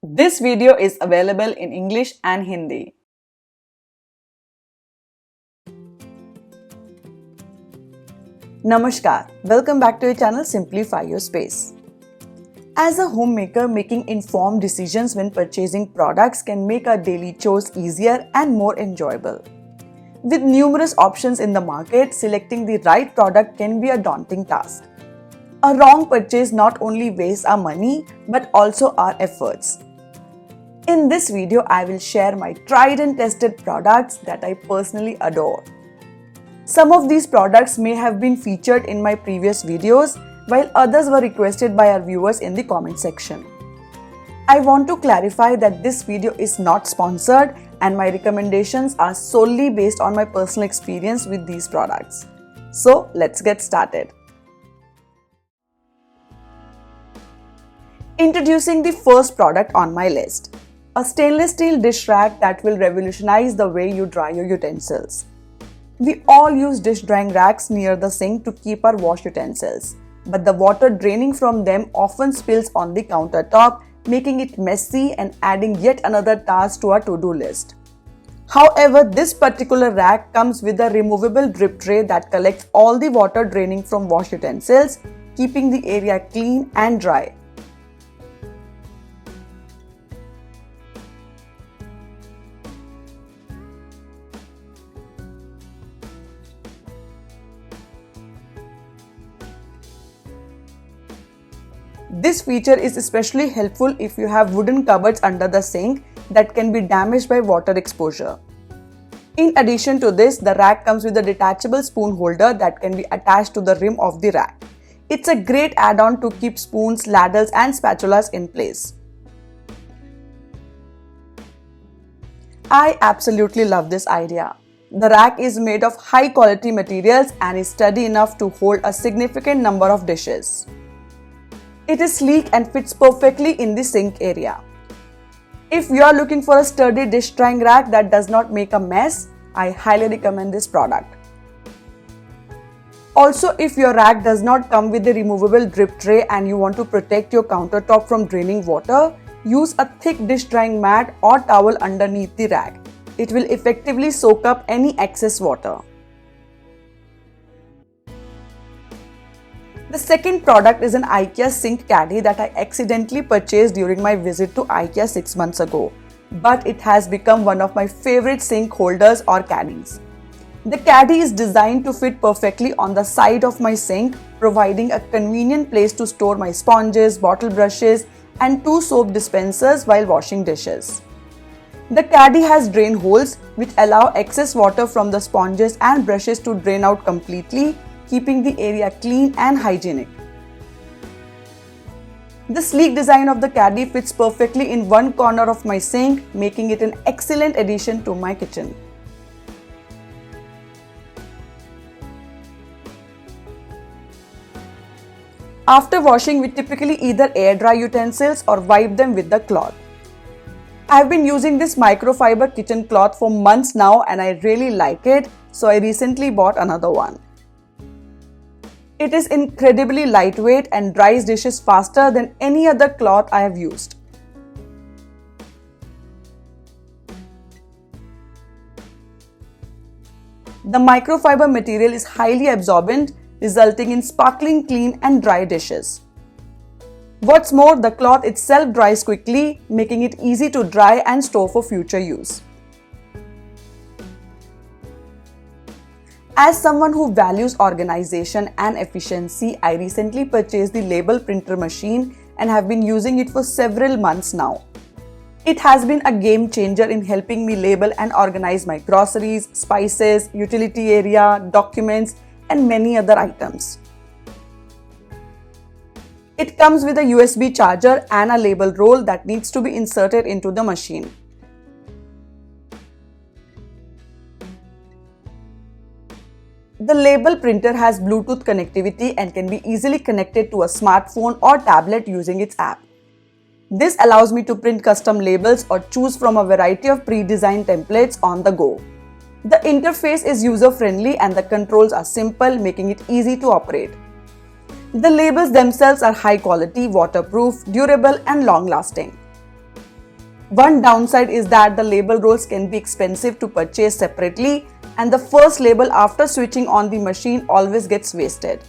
This video is available in English and Hindi. Namaskar, welcome back to your channel Simplify Your Space. As a homemaker, making informed decisions when purchasing products can make our daily chores easier and more enjoyable. With numerous options in the market, selecting the right product can be a daunting task. A wrong purchase not only wastes our money but also our efforts. In this video, I will share my tried and tested products that I personally adore. Some of these products may have been featured in my previous videos, while others were requested by our viewers in the comment section. I want to clarify that this video is not sponsored and my recommendations are solely based on my personal experience with these products. So let's get started. Introducing the first product on my list. A stainless steel dish rack that will revolutionize the way you dry your utensils. We all use dish drying racks near the sink to keep our wash utensils, but the water draining from them often spills on the countertop, making it messy and adding yet another task to our to-do list. However, this particular rack comes with a removable drip tray that collects all the water draining from wash utensils, keeping the area clean and dry. This feature is especially helpful if you have wooden cupboards under the sink that can be damaged by water exposure. In addition to this, the rack comes with a detachable spoon holder that can be attached to the rim of the rack. It's a great add-on to keep spoons, ladles and spatulas in place. I absolutely love this idea. The rack is made of high quality materials and is sturdy enough to hold a significant number of dishes. It is sleek and fits perfectly in the sink area. If you are looking for a sturdy dish drying rack that does not make a mess, I highly recommend this product. Also, if your rack does not come with a removable drip tray and you want to protect your countertop from draining water, use a thick dish drying mat or towel underneath the rack. It will effectively soak up any excess water. The second product is an IKEA sink caddy that I accidentally purchased during my visit to IKEA 6 months ago, but it has become one of my favorite sink holders or caddies. The caddy is designed to fit perfectly on the side of my sink, providing a convenient place to store my sponges, bottle brushes, and 2 soap dispensers while washing dishes. The caddy has drain holes which allow excess water from the sponges and brushes to drain out completely, keeping the area clean and hygienic. The sleek design of the caddy fits perfectly in one corner of my sink, making it an excellent addition to my kitchen. After washing, we typically either air dry utensils or wipe them with the cloth. I have been using this microfiber kitchen cloth for months now and I really like it, so I recently bought another one. It is incredibly lightweight and dries dishes faster than any other cloth I have used. The microfiber material is highly absorbent, resulting in sparkling clean and dry dishes. What's more, the cloth itself dries quickly, making it easy to dry and store for future use. As someone who values organization and efficiency, I recently purchased the label printer machine and have been using it for several months now. It has been a game changer in helping me label and organize my groceries, spices, utility area, documents, and many other items. It comes with a USB charger and a label roll that needs to be inserted into the machine. The label printer has Bluetooth connectivity and can be easily connected to a smartphone or tablet using its app. This allows me to print custom labels or choose from a variety of pre-designed templates on the go. The interface is user-friendly and the controls are simple, making it easy to operate. The labels themselves are high quality, waterproof, durable and long-lasting. One downside is that the label rolls can be expensive to purchase separately, and the first label after switching on the machine always gets wasted.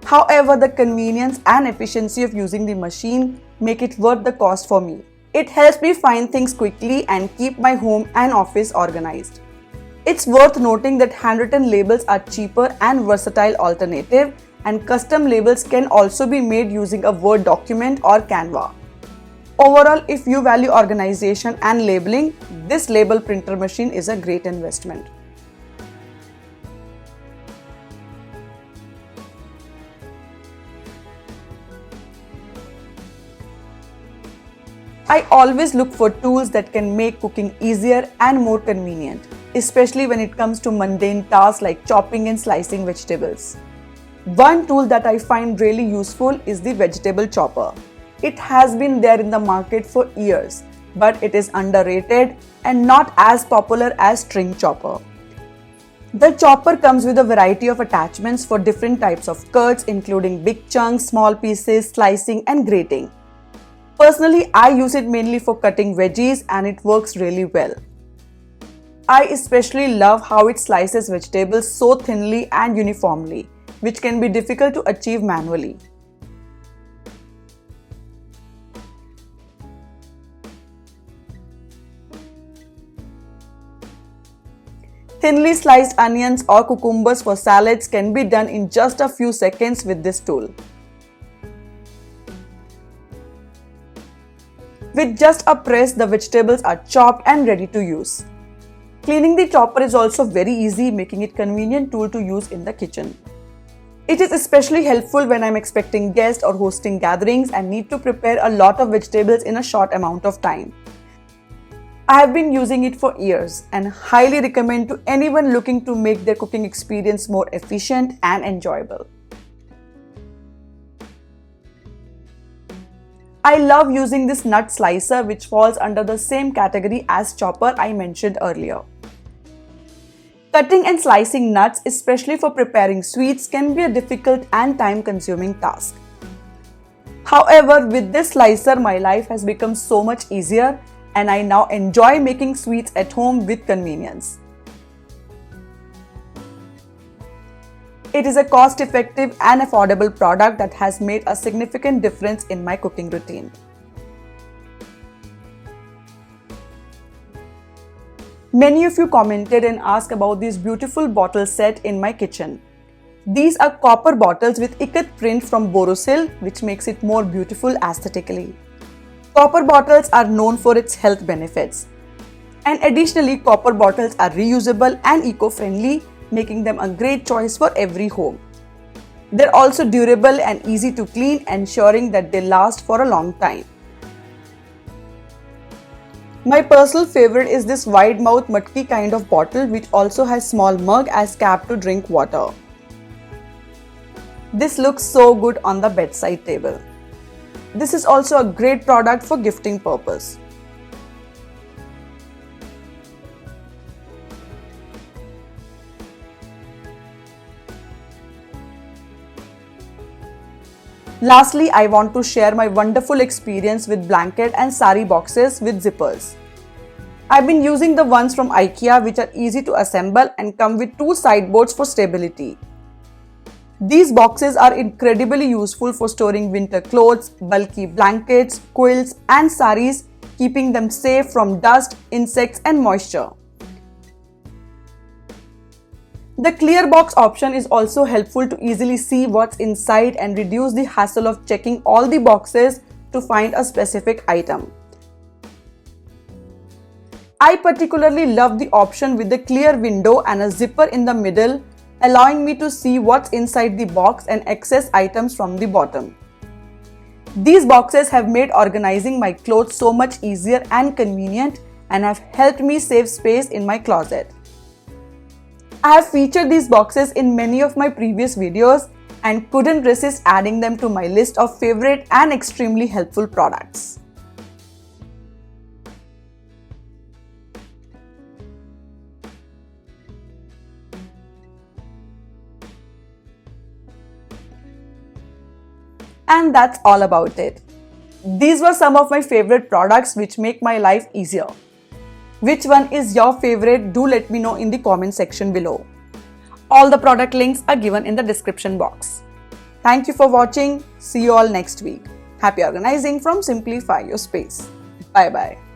However, the convenience and efficiency of using the machine make it worth the cost for me. It helps me find things quickly and keep my home and office organized. It's worth noting that handwritten labels are cheaper and versatile alternative, and custom labels can also be made using a Word document or Canva. Overall, if you value organization and labeling, this label printer machine is a great investment. I always look for tools that can make cooking easier and more convenient, especially when it comes to mundane tasks like chopping and slicing vegetables. One tool that I find really useful is the vegetable chopper. It has been there in the market for years, but it is underrated and not as popular as string chopper. The chopper comes with a variety of attachments for different types of cuts, including big chunks, small pieces, slicing and grating. Personally, I use it mainly for cutting veggies and it works really well. I especially love how it slices vegetables so thinly and uniformly, which can be difficult to achieve manually. Thinly sliced onions or cucumbers for salads can be done in just a few seconds with this tool. With just a press, the vegetables are chopped and ready to use. Cleaning the chopper is also very easy, making it a convenient tool to use in the kitchen. It is especially helpful when I'm expecting guests or hosting gatherings and need to prepare a lot of vegetables in a short amount of time. I have been using it for years and highly recommend to anyone looking to make their cooking experience more efficient and enjoyable. I love using this nut slicer, which falls under the same category as chopper I mentioned earlier. Cutting and slicing nuts, especially for preparing sweets, can be a difficult and time-consuming task. However, with this slicer, my life has become so much easier and I now enjoy making sweets at home with convenience. It is a cost-effective and affordable product that has made a significant difference in my cooking routine. Many of you commented and asked about this beautiful bottle set in my kitchen. These are copper bottles with ikat print from Borosil, which makes it more beautiful aesthetically. Copper bottles are known for its health benefits. And additionally, copper bottles are reusable and eco-friendly, making them a great choice for every home. They're also durable and easy to clean, ensuring that they last for a long time. My personal favorite is this wide mouth matki kind of bottle, which also has small mug as cap to drink water. This looks so good on the bedside table. This is also a great product for gifting purpose. Lastly, I want to share my wonderful experience with blanket and saree boxes with zippers. I've been using the ones from IKEA, which are easy to assemble and come with two sideboards for stability. These boxes are incredibly useful for storing winter clothes, bulky blankets, quilts and sarees, keeping them safe from dust, insects and moisture. The clear box option is also helpful to easily see what's inside and reduce the hassle of checking all the boxes to find a specific item. I particularly love the option with the clear window and a zipper in the middle, allowing me to see what's inside the box and access items from the bottom. These boxes have made organizing my clothes so much easier and convenient and have helped me save space in my closet. I have featured these boxes in many of my previous videos and couldn't resist adding them to my list of favorite and extremely helpful products. And that's all about it. These were some of my favorite products which make my life easier. Which one is your favorite? Do let me know in the comment section below. All the product links are given in the description box. Thank you for watching. See you all next week. Happy organizing from Simplify Your Space. Bye bye.